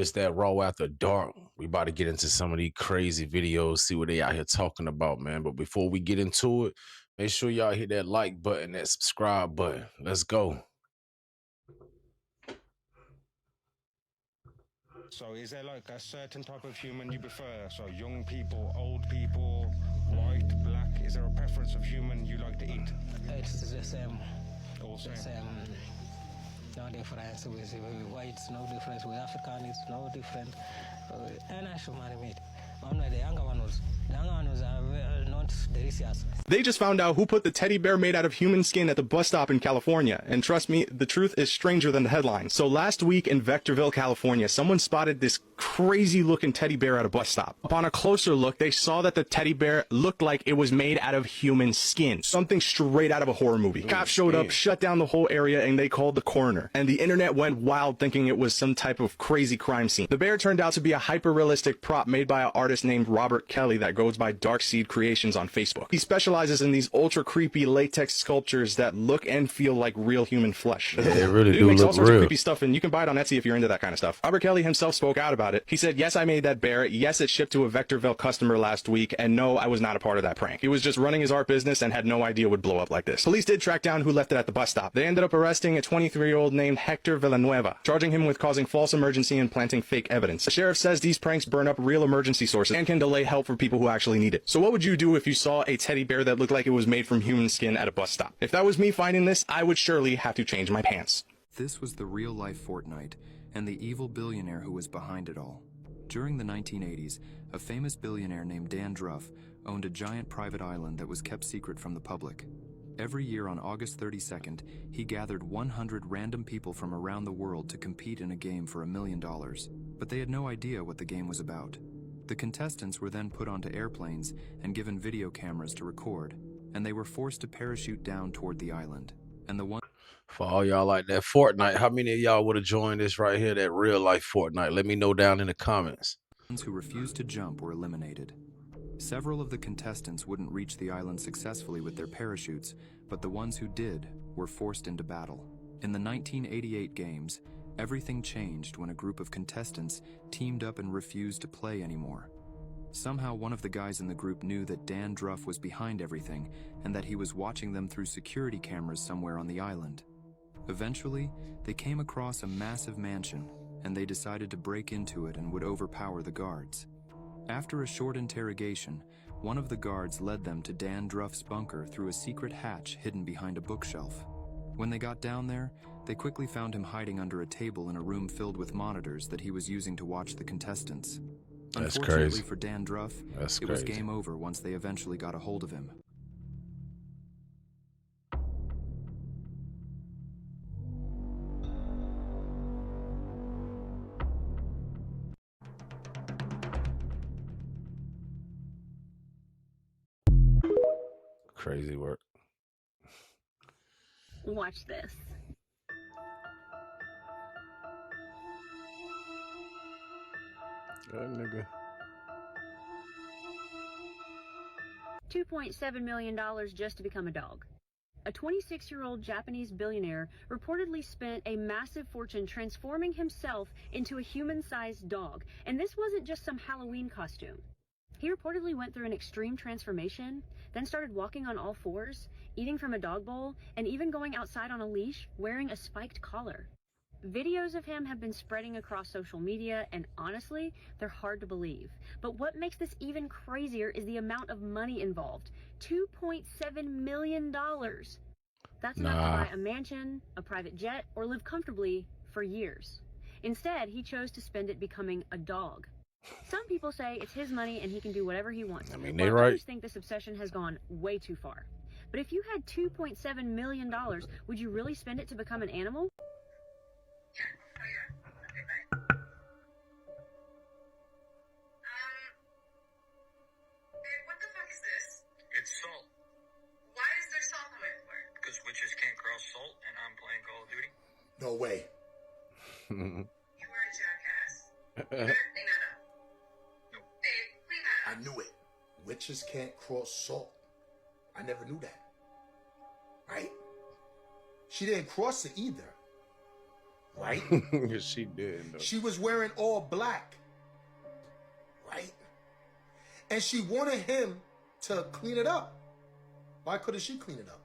It's that raw after dark. We about to get into some of these crazy videos, see what they out here talking about, man. But before we get into it, make sure y'all hit that like button, that subscribe button. Let's go. So is there like a certain type of human you prefer? So young people, old people, white, black? Is there a preference of human you like to eat? It's the same. All same. No difference with whites, no difference with Africans, no different. And I should marry meat. The younger ones are not delicious. They just found out who put the teddy bear made out of human skin at the bus stop in California. And trust me, the truth is stranger than the headlines. So last week in Vectorville, California, someone spotted this crazy looking teddy bear at a bus stop. Upon a closer look, they saw that the teddy bear looked like it was made out of human skin. Something straight out of a horror movie. Cops showed up, shut down the whole area, and they called the coroner. And the internet went wild thinking it was some type of crazy crime scene. The bear turned out to be a hyper-realistic prop made by an artist named Robert Kelly that goes by Darkseed Creations on Facebook. He specializes in these ultra creepy latex sculptures that look and feel like real human flesh. Yeah, it really Dude do makes all look sorts real. of creepy stuff, and you can buy it on Etsy if you're into that kind of stuff. Robert Kelly himself spoke out about it. He said, "Yes, I made that bear. Yes, it shipped to a Vectorville customer last week, and no, I was not a part of that prank. He was just running his art business and had no idea it would blow up like this." Police did track down who left it at the bus stop. They ended up arresting a 23-year-old named Hector Villanueva, charging him with causing false emergency and planting fake evidence. The sheriff says these pranks burn up real emergency sources and can delay help for people who actually need it. So what would you do if you saw a teddy bear that looked like it was made from human skin at a bus stop? If that was me finding this, I would surely have to change my pants. This was the real-life Fortnite and the evil billionaire who was behind it all. During the 1980s, a famous billionaire named Dan Druff owned a giant private island that was kept secret from the public. Every year on August 32nd, he gathered 100 random people from around the world to compete in a game for $1 million. But they had no idea what the game was about. The contestants were then put onto airplanes and given video cameras to record, and they were forced to parachute down toward the island. And the one For all y'all like that Fortnite, how many of y'all would have joined this right here, that real life Fortnite? Let me know down in the comments. ones who refused to jump were eliminated. Several of the contestants wouldn't reach the island successfully with their parachutes, but the ones who did were forced into battle. In the 1988 games, everything changed when a group of contestants teamed up and refused to play anymore. Somehow one of the guys in the group knew that Dan Druff was behind everything and that he was watching them through security cameras somewhere on the island. Eventually, they came across a massive mansion, and they decided to break into it and would overpower the guards. After a short interrogation, one of the guards led them to Dan Druff's bunker through a secret hatch hidden behind a bookshelf. When they got down there, they quickly found him hiding under a table in a room filled with monitors that he was using to watch the contestants. That's Unfortunately crazy. for Dan Druff, That's it was crazy. game over once they eventually got a hold of him. Crazy work. Watch this. That nigga. $2.7 million just to become a dog. A 26-year-old Japanese billionaire reportedly spent a massive fortune transforming himself into a human-sized dog. And this wasn't just some Halloween costume. He reportedly went through an extreme transformation, then started walking on all fours, eating from a dog bowl, and even going outside on a leash wearing a spiked collar. Videos of him have been spreading across social media, and honestly, they're hard to believe. But what makes this even crazier is the amount of money involved. $2.7 million. That's enough to buy a mansion, a private jet, or live comfortably for years. Instead, he chose to spend it becoming a dog. Some people say it's his money and he can do whatever he wants. I mean, they while right. others think this obsession has gone way too far. But if you had $2.7 million, would you really spend it to become an animal? It's salt. Why is there salt on my floor? Because witches can't cross salt, and I'm playing Call of Duty. No way. You are a jackass. Clean that up. Nope. Dave, clean that I up. knew it. Witches can't cross salt. I never knew that. Right? She didn't cross it either. right? She did, though. She was wearing all black, right? And she wanted him to clean it up. Why couldn't she clean it up?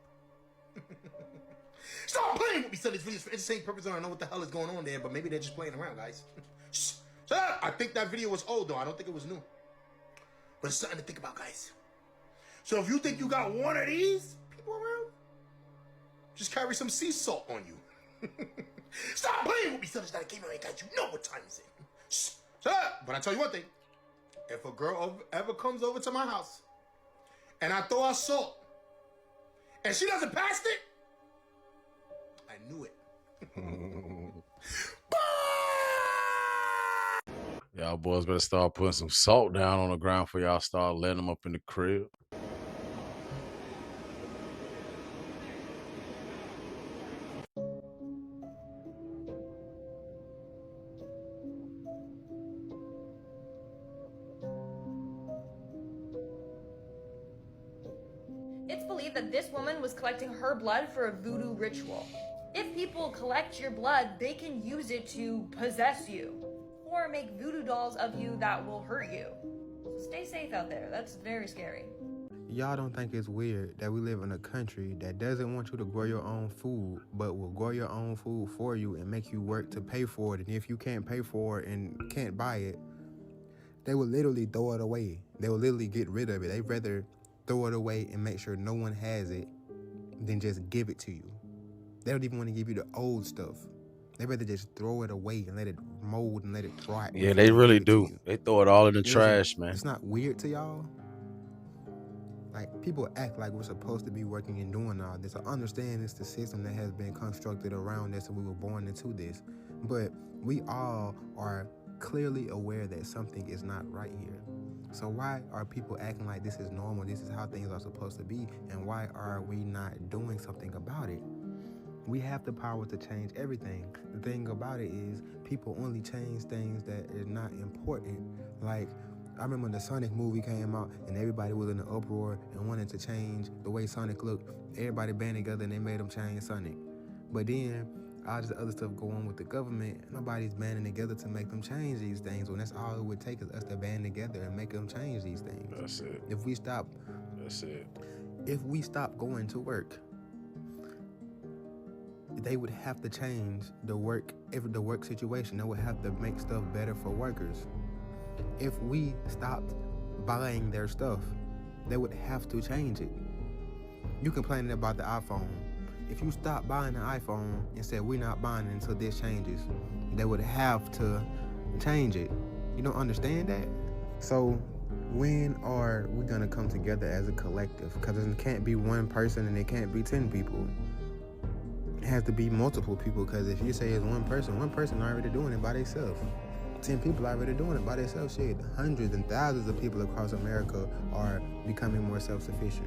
Stop playing with me, son. This video's for entertainment purposes. I don't know what the hell is going on there, but maybe they're just playing around, guys. Shh. Shut up. I think that video was old, though. I don't think it was new. But it's something to think about, guys. So if you think you got one of these people around, just carry some sea salt on you. Stop playing with me, son. It's not a game, guys. You know what time is it. Shh. Shut up. But I tell you one thing. If a girl ever comes over to my house and I throw out salt and she doesn't pass it, I knew it. Y'all boys better start putting some salt down on the ground for y'all start letting them up in the crib. It's believed that this woman was collecting her blood for a voodoo ritual. If people collect your blood, they can use it to possess you or make voodoo dolls of you that will hurt you. So stay safe out there. That's very scary. Y'all don't think it's weird that we live in a country that doesn't want you to grow your own food, but will grow your own food for you and make you work to pay for it? And if you can't pay for it and can't buy it, they will literally throw it away. They will literally get rid of it. They'd rather throw it away and make sure no one has it than just give it to you. They don't even want to give you the old stuff. They'd rather just throw it away and let it mold and let it rot. Yeah, they really do. They throw it all in the Listen, trash, man. It's not weird to y'all. Like, people act like we're supposed to be working and doing all this. I understand it's the system that has been constructed around us and we were born into this. But we all are clearly aware that something is not right here. So why are people acting like this is normal, this is how things are supposed to be, and why are we not doing something about it? We have the power to change everything. The thing about it is people only change things that is not important. Like, I remember when the Sonic movie came out and everybody was in an uproar and wanted to change the way Sonic looked. Everybody banded together and they made them change Sonic. But then all this other stuff going on with the government, nobody's banding together to make them change these things. When that's all it would take is us to band together and make them change these things. That's it. If we stop, That's it. if we stop going to work, they would have to change the work situation. They would have to make stuff better for workers. If we stopped buying their stuff, they would have to change it. You complaining about the iPhone. If you stop buying the iPhone and said we're not buying it until this changes, they would have to change it. You don't understand that? So when are we gonna come together as a collective? Because it can't be one person and it can't be 10 people. It has to be multiple people, because if you say it's one person already doing it by themselves. 10 people already doing it by themselves. Shit, hundreds and thousands of people across America are becoming more self-sufficient.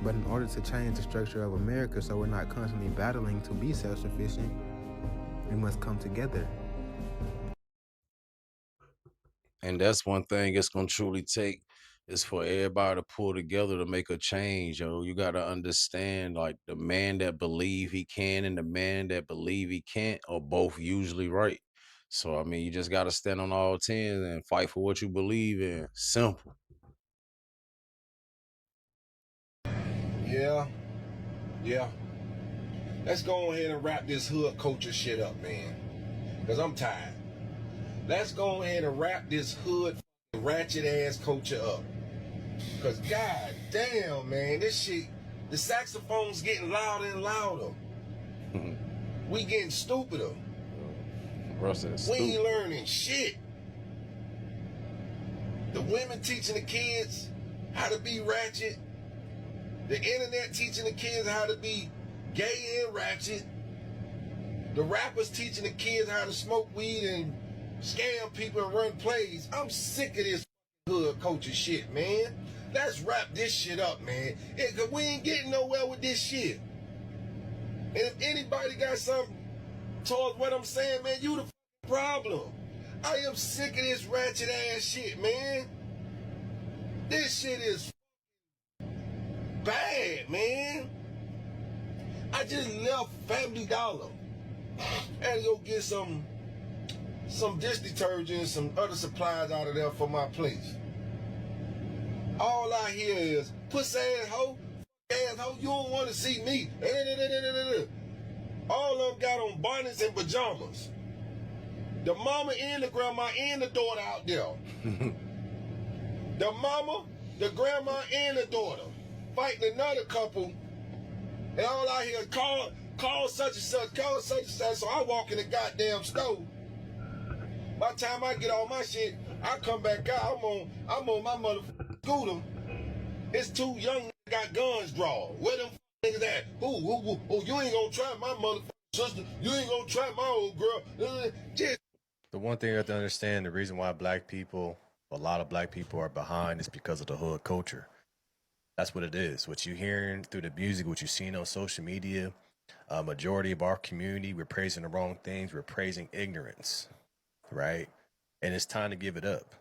But in order to change the structure of America so we're not constantly battling to be self-sufficient, we must come together. And that's one thing it's gonna truly take is for everybody to pull together to make a change, yo. You gotta understand, like, the man that believe he can and the man that believe he can't are both usually right. So I mean, you just gotta stand on all 10 and fight for what you believe in. Simple. Yeah. Let's go ahead and wrap this hood culture shit up, man. Because I'm tired. Let's go ahead and wrap this hood ratchet ass culture up. Because god damn, man, this shit, the saxophone's getting louder and louder. We getting stupider. Russ is We ain't stupid. learning shit. The women teaching the kids how to be ratchet. The internet teaching the kids how to be gay and ratchet. The rappers teaching the kids how to smoke weed and scam people and run plays. I'm sick of this hood culture shit, man. Let's wrap this shit up, man. Cause we ain't getting nowhere with this shit. And if anybody got something towards what I'm saying, man, you the problem. I am sick of this ratchet ass shit, man. This shit is bad, man. I just left Family Dollar. I had to go get some dish detergent, some other supplies out of there for my place. All I hear is, pussy asshole, you don't want to see me. All of them got on bonnets and pajamas. The mama and the grandma and the daughter out there. The mama, the grandma, and the daughter fighting another couple. And all I hear is call such and such, call such and such. So I walk in the goddamn store. By the time I get all my shit, I come back out. I'm on my motherfucking scooter. It's two young niggas got guns drawn. Where them niggas at? Who? You ain't gonna try my motherfucking sister. You ain't gonna try my old girl. Just. The one thing you have to understand, the reason why black people, a lot of black people are behind is because of the hood culture. That's what it is. What you're hearing through the music, what you're seeing on social media, a majority of our community, we're praising the wrong things. We're praising ignorance, right? And it's time to give it up.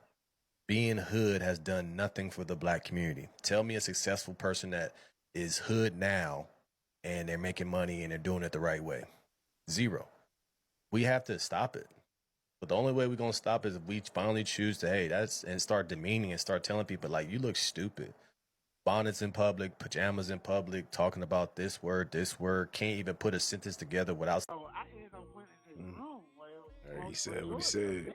Being hood has done nothing for the black community. Tell me a successful person that is hood now and they're making money and they're doing it the right way. Zero. We have to stop it. But the only way we're going to stop is if we finally choose to, and start demeaning and start telling people, like, you look stupid. Bonnets in public, pajamas in public, talking about this word, can't even put a sentence together without. So I ended up went in this room where He said what he said.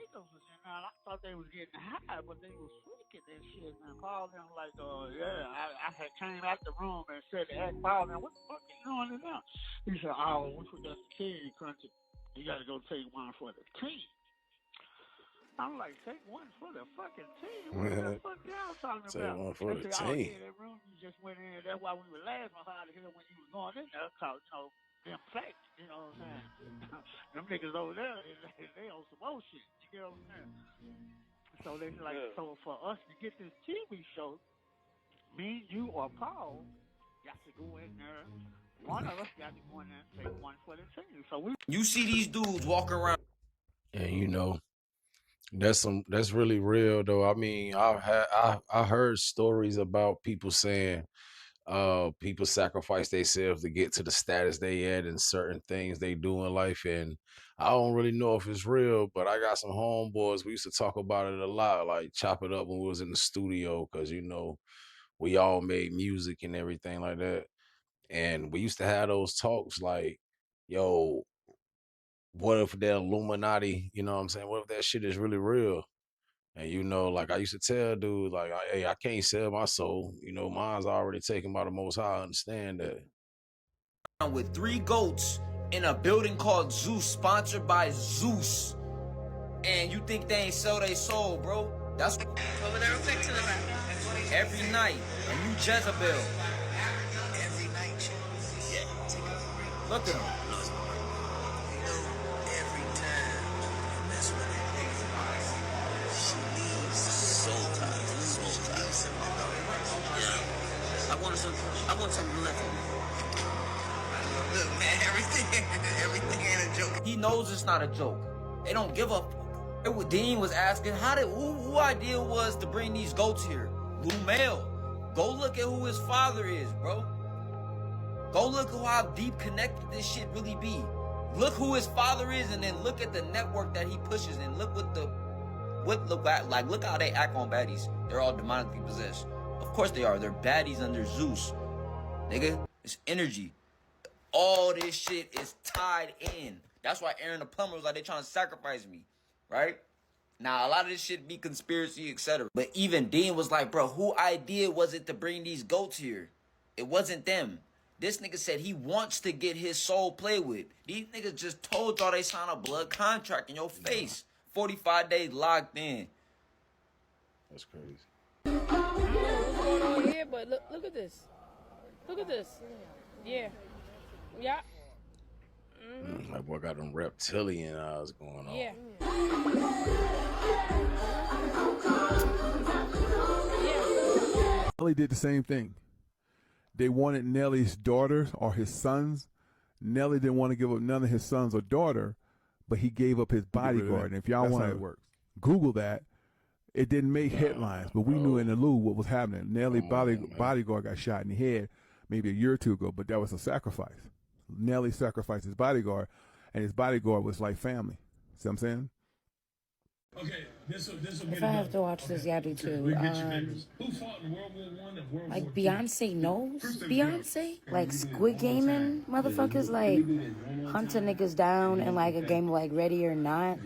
I thought they was getting high, but they was freaking that shit. And called them like, I had came out the room and said, called them, what the fuck are you doing in there? He said, we forgot the team, country. You got to go take one for the team. I'm like, take one for the fucking team. What the fuck y'all talking about? Take one for the said, team. That room you just went in. That's why we were laughing hard to hear when you was going in there. Cause, them facts, you know what I'm saying? Them niggas over there, they on some old shit. You know what I'm saying? So they like, so for us to get this TV show, me, you, or Paul got to go in there. One of us got to go in there and take one for the team. So you see these dudes walking around. And that's really real though. I mean, I heard stories about people saying people sacrifice themselves to get to the status they at and certain things they do in life. And I don't really know if it's real, but I got some homeboys. We used to talk about it a lot, like chop it up when we was in the studio, because we all made music and everything like that. And we used to have those talks like, yo, what if the Illuminati, you know what I'm saying? What if that shit is really real? And like I used to tell dude, like, hey, I can't sell my soul. Mine's already taken by the Most High. I understand that. With 3 goats in a building called Zeus, sponsored by Zeus. And you think they ain't sell their soul, bro? That's over there. Back to the back. Every night, a new Jezebel. Every night, yeah. Look at him. Every time I mess with her, she leaves soul ties. Yeah. I want something left. Look, man, everything ain't a joke. He knows it's not a joke. They don't give up. Dean was asking, who idea was to bring these goats here? Lumel. Go look at who his father is, bro. Go look at how deep connected this shit really be. Look who his father is, and then look at the network that he pushes, and look look how they act on baddies. They're all demonically possessed. Of course they are. They're baddies under Zeus. Nigga, it's energy. All this shit is tied in. That's why Aaron the plumber was like, they trying to sacrifice me, right? Now, a lot of this shit be conspiracy, etc. But even Dean was like, bro, who idea was it to bring these goats here? It wasn't them. This nigga said he wants to get his soul played with. These niggas just told y'all they signed a blood contract in your face. 45 days locked in. That's crazy. What's going on here? But look at this. Look at this. Yeah. Yeah. Like, boy, got them reptilian eyes going on. Yeah. Nelly did the same thing. They wanted Nelly's daughters or his sons. Nelly didn't want to give up none of his sons or daughter, but he gave up his bodyguard. And if y'all want to Google that, it didn't make headlines, but we knew in the Lou what was happening. Nelly bodyguard got shot in the head maybe a year or two ago, but that was a sacrifice. Nelly sacrificed his bodyguard, and his bodyguard was like family. See what I'm saying? Okay, this will If I have to watch this, yeah, I do too. Who fought in World War I and World Like War Beyonce knows Beyonce, like Squid Gaming motherfuckers, like hunting niggas down in like a game like Ready or Not.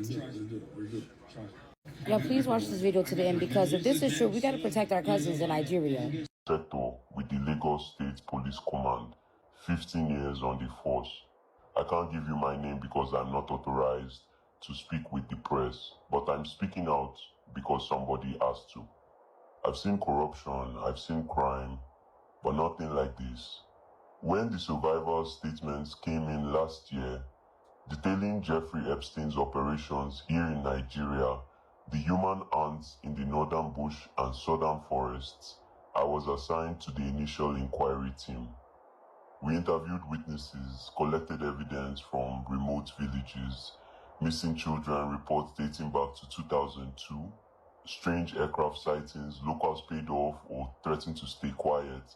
Yeah, please watch this video to the end because if this is true, we gotta protect our cousins in Nigeria. Sector with the Lagos State Police Command, 15 years on the force. I can't give you my name because I'm not authorized to speak with the press, but I'm speaking out because somebody asked to. I've seen corruption, I've seen crime, but nothing like this. When the survivors' statements came in last year, detailing Jeffrey Epstein's operations here in Nigeria, the human ants in the northern bush and southern forests, I was assigned to the initial inquiry team. We interviewed witnesses, collected evidence from remote villages, missing children reports dating back to 2002, strange aircraft sightings, locals paid off or threatened to stay quiet.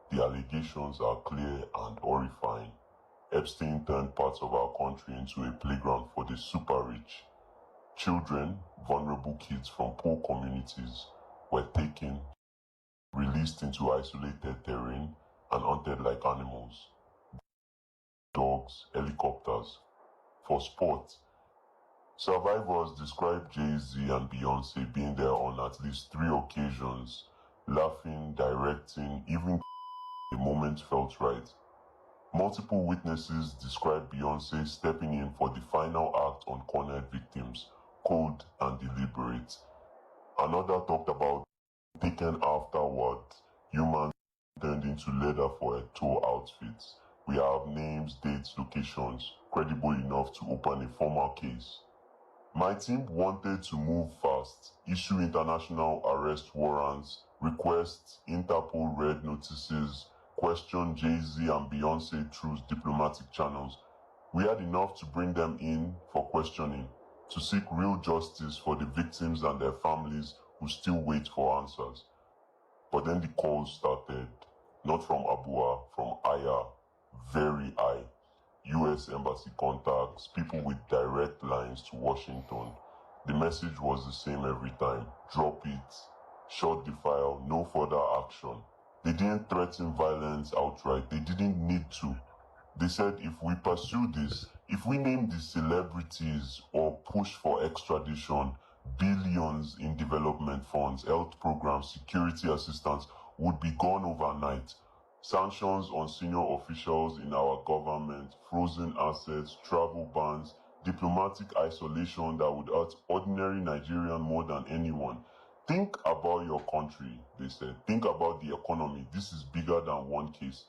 The allegations are clear and horrifying. Epstein turned parts of our country into a playground for the super rich. Children, vulnerable kids from poor communities, were taken, released into isolated terrain, and hunted like animals. Dogs, helicopters. For sport, survivors describe Jay-Z and Beyonce being there on at least 3 occasions, laughing, directing, even the moment felt right. Multiple witnesses describe Beyonce stepping in for the final act on cornered victims, cold and deliberate. Another talked about taken afterward, humans turned into leather for a tour outfits. We have names, dates, locations, credible enough to open a formal case. My team wanted to move fast, issue international arrest warrants, request Interpol red notices, question Jay-Z and Beyonce through diplomatic channels. We had enough to bring them in for questioning, to seek real justice for the victims and their families who still wait for answers. But then the calls started, not from Abua, from Aya, very high. US Embassy contacts, people with direct lines to Washington. The message was the same every time. Drop it, shut the file, no further action. They didn't threaten violence outright. They didn't need to. They said if we pursue this, if we name the celebrities or push for extradition, billions in development funds, health programs, security assistance would be gone overnight. Sanctions on senior officials in our government, frozen assets, travel bans, diplomatic isolation that would hurt ordinary Nigerian more than anyone. Think about your country, they said. Think about the economy. This is bigger than one case.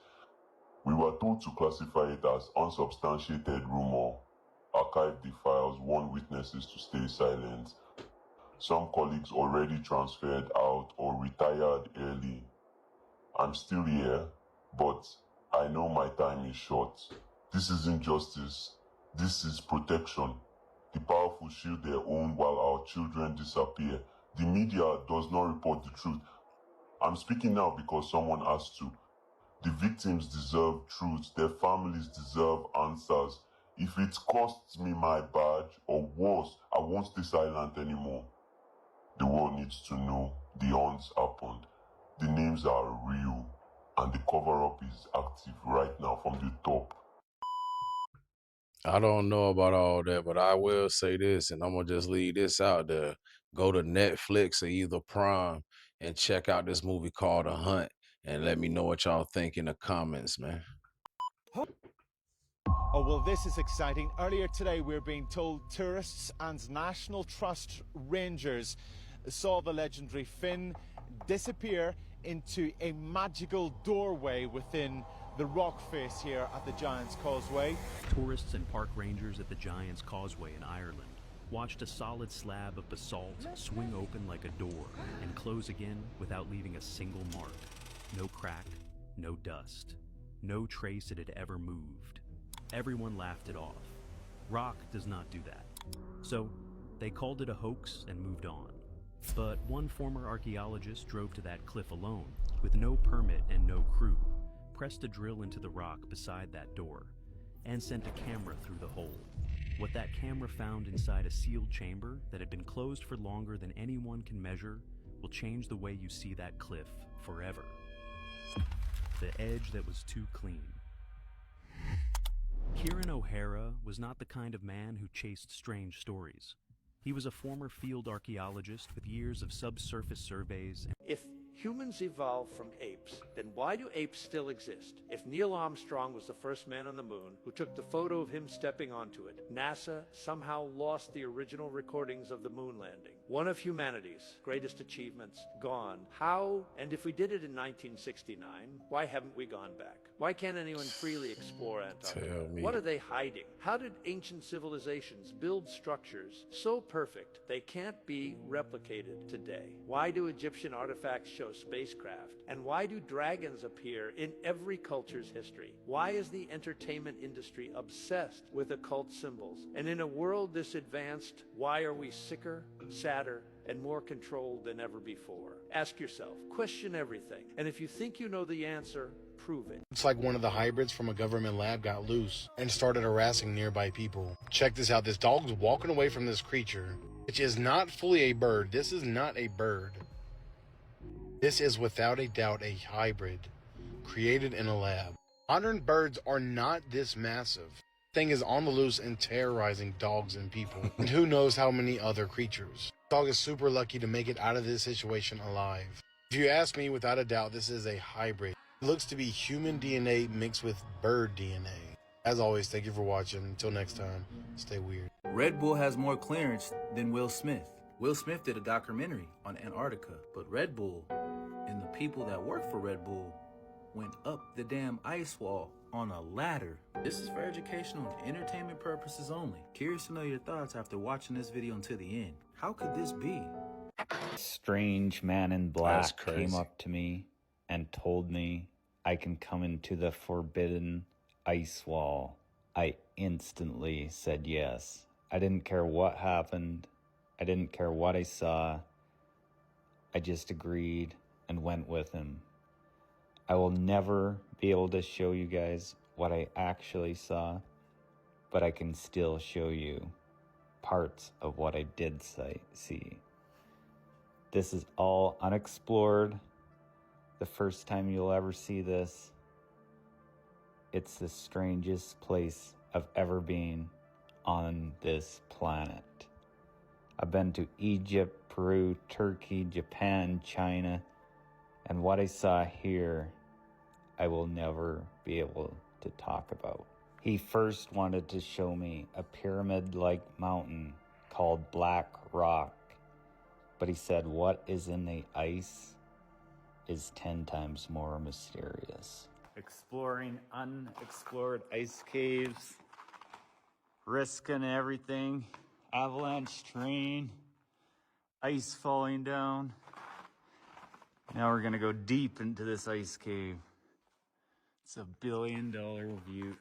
We were told to classify it as unsubstantiated rumor, archive the files, warn witnesses to stay silent. Some colleagues already transferred out or retired early. I'm still here, but I know my time is short. This isn't justice. This is protection. The powerful shield their own while our children disappear. The media does not report the truth. I'm speaking now because someone has to. The victims deserve truth. Their families deserve answers. If it costs me my badge, or worse, I won't stay silent anymore. The world needs to know the hunts happened. The names are real, and the cover-up is active right now from the top. I don't know about all that, but I will say this, and I'm gonna just leave this out there. Go to Netflix or either Prime and check out this movie called The Hunt, and let me know what y'all think in the comments, man. Oh, well, this is exciting. Earlier today, we're being told tourists and National Trust rangers saw the legendary Finn disappear into a magical doorway within the rock face here at the Giant's Causeway. Tourists and park rangers at the Giant's Causeway in Ireland watched a solid slab of basalt swing open like a door and close again without leaving a single mark. No crack, no dust, no trace it had ever moved. Everyone laughed it off. Rock does not do that. So they called it a hoax and moved on. But one former archaeologist drove to that cliff alone, with no permit and no crew, pressed a drill into the rock beside that door, and sent a camera through the hole. What that camera found inside a sealed chamber that had been closed for longer than anyone can measure will change the way you see that cliff forever. The edge that was too clean. Kieran O'Hara was not the kind of man who chased strange stories. He was a former field archaeologist with years of subsurface surveys. If humans evolved from apes, then why do apes still exist? If Neil Armstrong was the first man on the moon, who took the photo of him stepping onto it, NASA somehow lost the original recordings of the moon landing. One of humanity's greatest achievements gone. How, and if we did it in 1969, why haven't we gone back? Why can't anyone freely explore Antarctica? Tell me. What are they hiding? How did ancient civilizations build structures so perfect they can't be replicated today? Why do Egyptian artifacts show spacecraft? And why do dragons appear in every culture's history? Why is the entertainment industry obsessed with occult symbols? And in a world this advanced, why are we sicker, sadder, and more controlled than ever before? Ask yourself, question everything, and if you think you know the answer, prove it. It's like one of the hybrids from a government lab got loose and started harassing nearby people. Check this out. This dog's walking away from this creature, which is not fully a bird. This is not a bird. This is without a doubt a hybrid created in a lab. Modern birds are not this massive. Thing is on the loose and terrorizing dogs and people, and who knows how many other creatures. Dog is super lucky to make it out of this situation alive. If you ask me, without a doubt, this is a hybrid. It looks to be human DNA mixed with bird DNA. As always, thank you for watching. Until next time, stay weird. Red Bull has more clearance than Will Smith. Will Smith did a documentary on Antarctica, but Red Bull and the people that work for Red Bull went up the damn ice wall on a ladder. This is for educational and entertainment purposes only. Curious to know your thoughts after watching this video until the end. How could this be? Strange man in black came up to me and told me I can come into the forbidden ice wall. I instantly said yes. I didn't care what happened. I didn't care what I saw. I just agreed and went with him. I will never be able to show you guys what I actually saw, but I can still show you parts of what I did see. This is all unexplored. The first time you'll ever see this. It's the strangest place I've ever been on this planet. I've been to Egypt, Peru, Turkey, Japan, China, and what I saw here, I will never be able to talk about. He first wanted to show me a pyramid-like mountain called Black Rock, but he said what is in the ice is 10 times more mysterious. Exploring unexplored ice caves, risking everything, avalanche terrain, ice falling down. Now we're gonna go deep into this ice cave. It's a $1 billion view.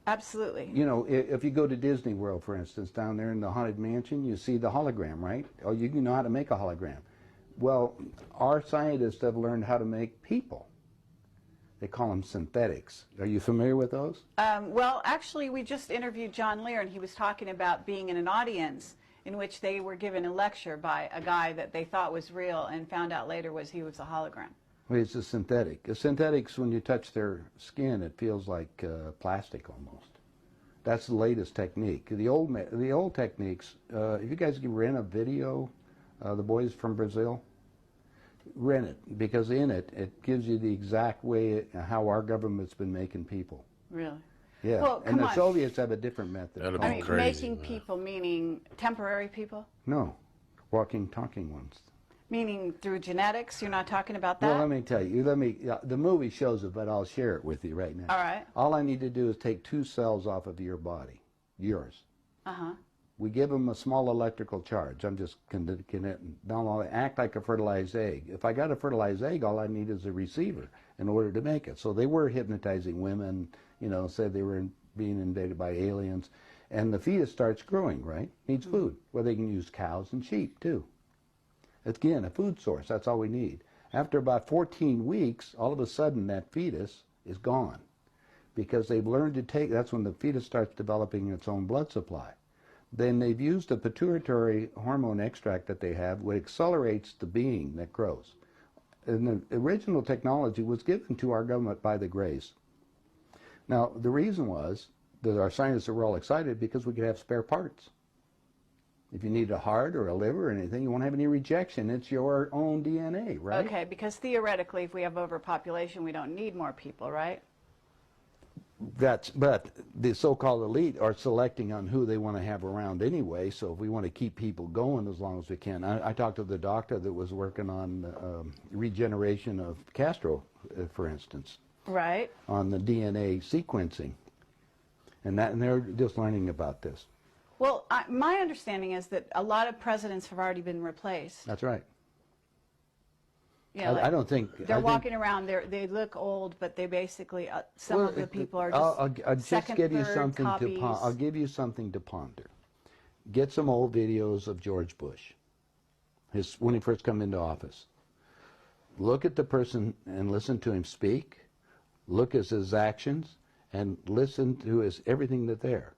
Absolutely. You know, if you go to Disney World, for instance, down there in the Haunted Mansion, you see the hologram, right? Oh, you know how to make a hologram. Well, our scientists have learned how to make people. They call them synthetics. Are you familiar with those? Well, actually, we just interviewed John Lear, and he was talking about being in an audience in which they were given a lecture by a guy that they thought was real and found out later he was a hologram. Well, it's a synthetic. A synthetics, when you touch their skin, it feels like plastic almost. That's the latest technique. The old techniques, if you guys can rent a video, the boys from Brazil, rent it, because in it, it gives you the exact way how our government's been making people. Really? Yeah, Well, and come the on. Soviets have a different method. That'd I be mean, crazy. making people meaning temporary people? No, walking, talking ones. Meaning through genetics? You're not talking about that? Well, let me tell you. The movie shows it, but I'll share it with you right now. All right. All I need to do is take 2 cells off of your body, yours. Uh-huh. We give them a small electrical charge. I'm just don't act like a fertilized egg. If I got a fertilized egg, all I need is a receiver in order to make it. So they were hypnotizing women, said they were being invaded by aliens. And the fetus starts growing, right? Needs food. Well, they can use cows and sheep, too. Again, a food source. That's all we need. After about 14 weeks, all of a sudden that fetus is gone because they've learned to take, that's when the fetus starts developing its own blood supply. Then they've used a pituitary hormone extract that they have, which accelerates the being that grows. And the original technology was given to our government by the Greys. Now, the reason was that our scientists were all excited because we could have spare parts. If you need a heart or a liver or anything, you won't have any rejection. It's your own DNA, right? Okay, because theoretically, if we have overpopulation, we don't need more people, right? But the so-called elite are selecting on who they want to have around anyway, so if we want to keep people going as long as we can. I talked to the doctor that was working on regeneration of Castro, for instance. Right. On the DNA sequencing. And they're just learning about this. Well, my understanding is that a lot of presidents have already been replaced. That's right. Yeah, I don't think... They're walking around, they look old, but they basically, some of the people are just I'll just second, give you third something copies. I'll give you something to ponder. Get some old videos of George Bush, when he first come into office. Look at the person and listen to him speak. Look at his actions and listen to everything that's there.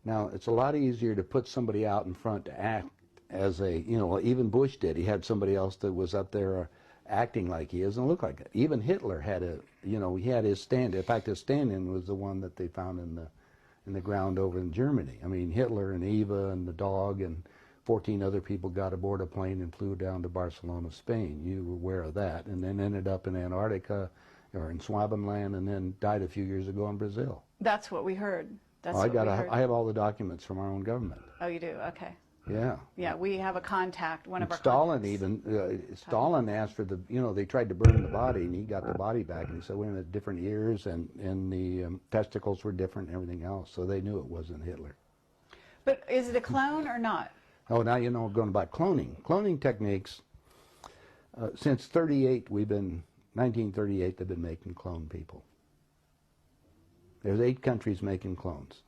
Now, it's a lot easier to put somebody out in front to act as even Bush did. He had somebody else that was up there acting like he is and look like it. Even Hitler had he had his stand. In fact, his stand-in was the one that they found in the ground over in Germany. I mean, Hitler and Eva and the dog and 14 other people got aboard a plane and flew down to Barcelona, Spain. You were aware of that, and then ended up in Antarctica or in Swabenland, and then died a few years ago in Brazil. That's what we heard. That's I what we heard. have all the documents from our own government. Oh, you do? Okay. Yeah. Yeah, we have a contact, one of our Stalin contacts. Stalin asked for they tried to burn the body, and he got the body back, and he said, wait a minute, different ears, and the testicles were different and everything else, so they knew it wasn't Hitler. But is it a clone or not? Oh, now going about cloning. Cloning techniques, since 1938, they've been making clone people. There's 8 countries making clones.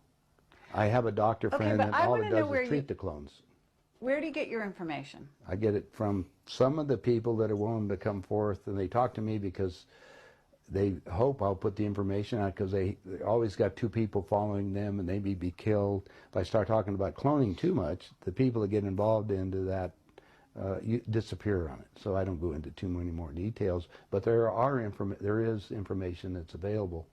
I have a doctor friend that all it does is treat the clones. Where do you get your information? I get it from some of the people that are willing to come forth, and they talk to me because they hope I'll put the information out, because they always got 2 people following them, and they may be killed. If I start talking about cloning too much, the people that get involved into that disappear on it. So I don't go into too many more details, but there is information that's available.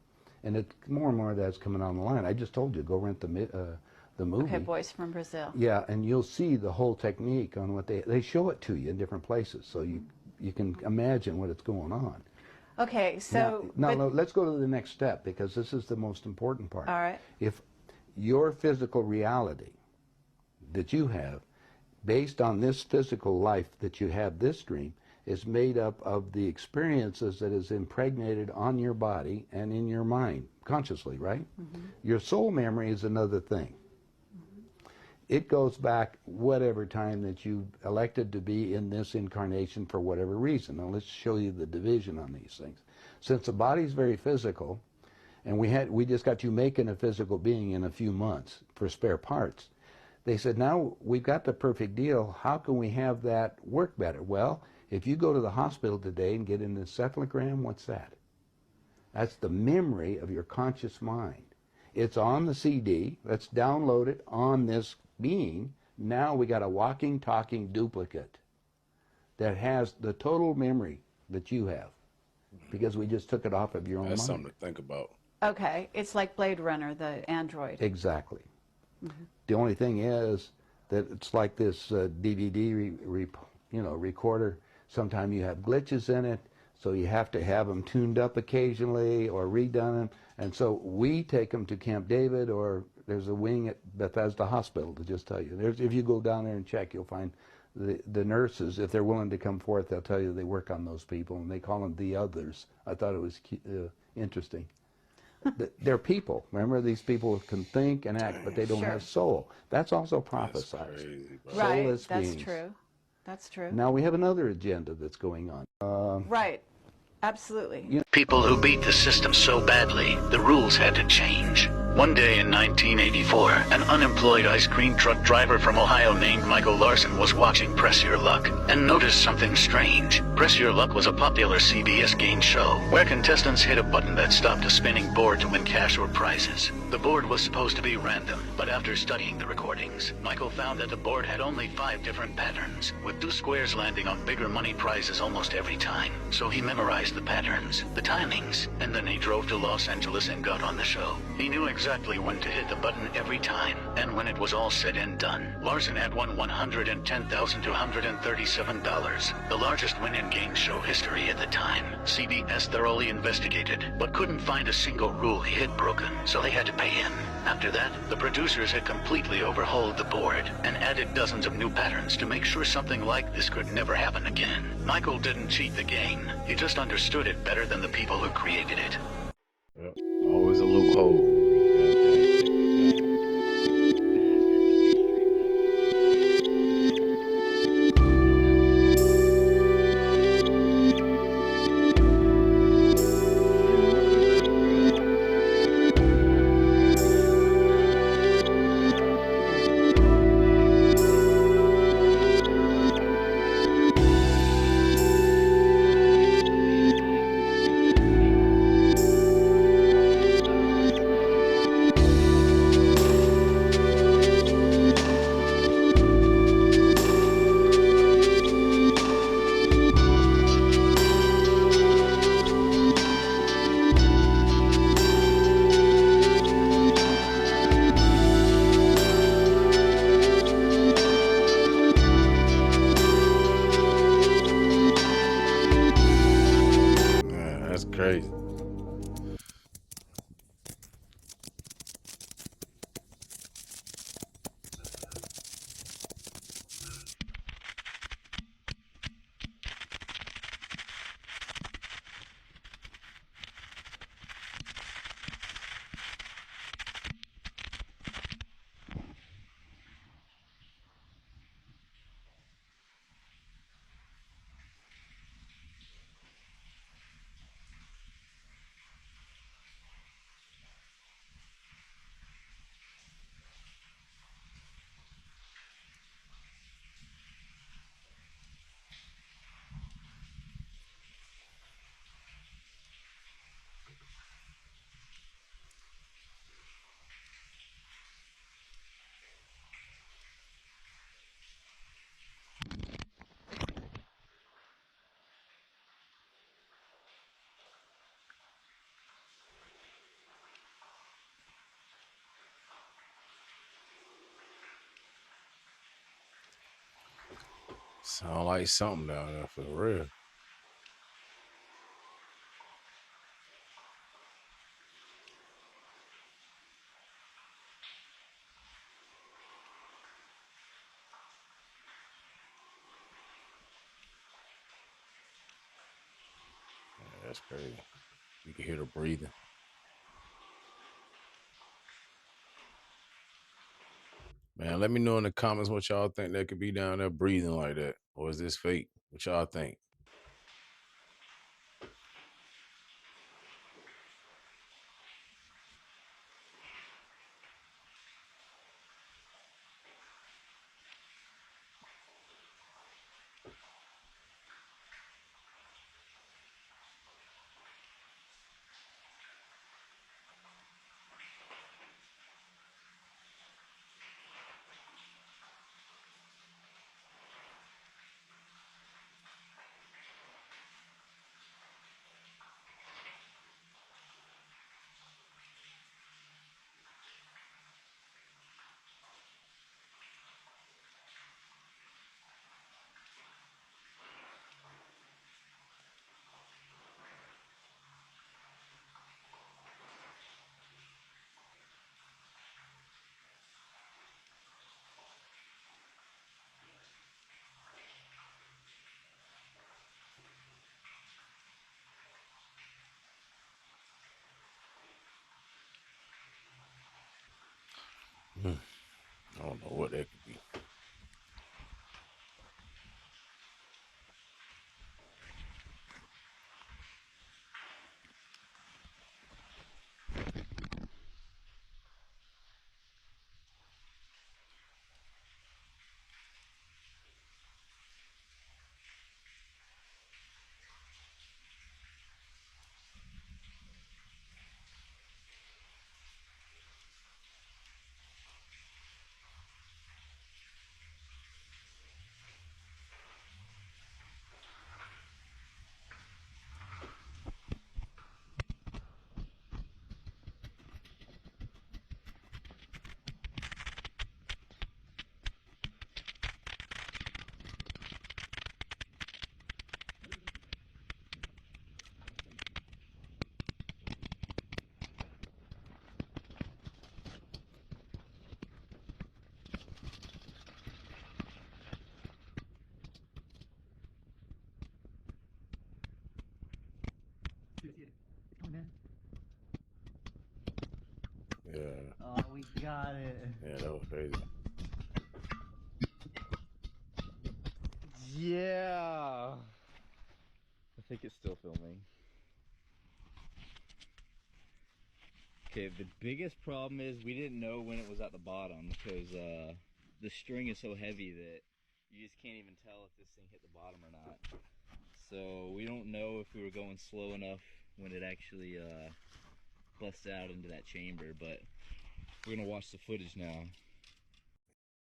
And more and more of that's coming on the line. I just told you, go rent the movie. Okay, Boys from Brazil. Yeah, and you'll see the whole technique on what they show it to you in different places, so you can imagine what it's going on. Okay, so... Now, let's go to the next step, because this is the most important part. All right. If your physical reality that you have, based on this physical life that you have, this dream, is made up of the experiences that is impregnated on your body and in your mind, consciously, right? Mm-hmm. Your soul memory is another thing. Mm-hmm. It goes back whatever time that you elected to be in this incarnation for whatever reason. Now let's show you the division on these things. Since the body's very physical, and we just got you making a physical being in a few months for spare parts, they said, now we've got the perfect deal. How can we have that work better? Well, if you go to the hospital today and get an encephalogram, what's that? That's the memory of your conscious mind. It's on the CD. Let's download it on this being. Now we got a walking, talking duplicate that has the total memory that you have, because we just took it off of your own That's mind. something to think about. Okay, it's like Blade Runner, the android. Exactly. Mhm. The only thing is that it's like this DVD recorder. Sometimes you have glitches in it, so you have to have them tuned up occasionally or redone. And so we take them to Camp David, or there's a wing at Bethesda Hospital, to just tell you. If you go down there and check, you'll find the nurses, if they're willing to come forth, they'll tell you they work on those people, and they call them the others. I thought it was interesting. They're people. Remember, these people can think and act, but they don't have soul. That's also prophesized. Right, Soulless that's beings. true. That's true. Now we have another agenda that's going on. Right, absolutely. People who beat the system so badly, the rules had to change. One day in 1984, an unemployed ice cream truck driver from Ohio named Michael Larson was watching Press Your Luck and noticed something strange. Press Your Luck was a popular CBS game show where contestants hit a button that stopped a spinning board to win cash or prizes. The board was supposed to be random, but after studying the recordings, Michael found that the board had only 5 different patterns, with 2 squares landing on bigger money prizes almost every time. So he memorized the patterns, the timings, and then he drove to Los Angeles and got on the show. He knew exactly when to hit the button every time, and when it was all said and done, Larson had won $110,237, the largest win in game show history at the time. CBS thoroughly investigated, but couldn't find a single rule he had broken, so they had to pay him. After that, the producers had completely overhauled the board and added dozens of new patterns to make sure something like this could never happen again. Michael didn't cheat the game. He just understood it better than the people who created it. Yep. Always a loophole. That's crazy. Sound like something down there for real. Yeah, that's crazy. You can hear the breathing. Man, let me know in the comments what y'all think that could be down there breathing like that. Or is this fake? What y'all think? don't know what that could be. Yeah. Oh, we got it. Yeah, that was crazy. Yeah. I think it's still filming. Okay, the biggest problem is we didn't know when it was at the bottom because the string is so heavy that you just can't even tell if this thing hit the bottom or not. So we don't know if we were going slow enough when it actually busted out into that chamber, but we're gonna watch the footage now.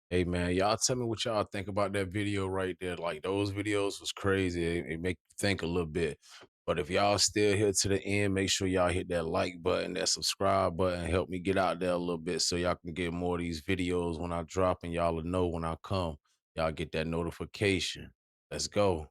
Hey man, y'all tell me what y'all think about that video right there. Like those videos was crazy. It make you think a little bit. But if y'all still here to the end, make sure y'all hit that like button, that subscribe button. Help me get out there a little bit so y'all can get more of these videos when I drop and y'all will know when I come. Y'all get that notification. Let's go.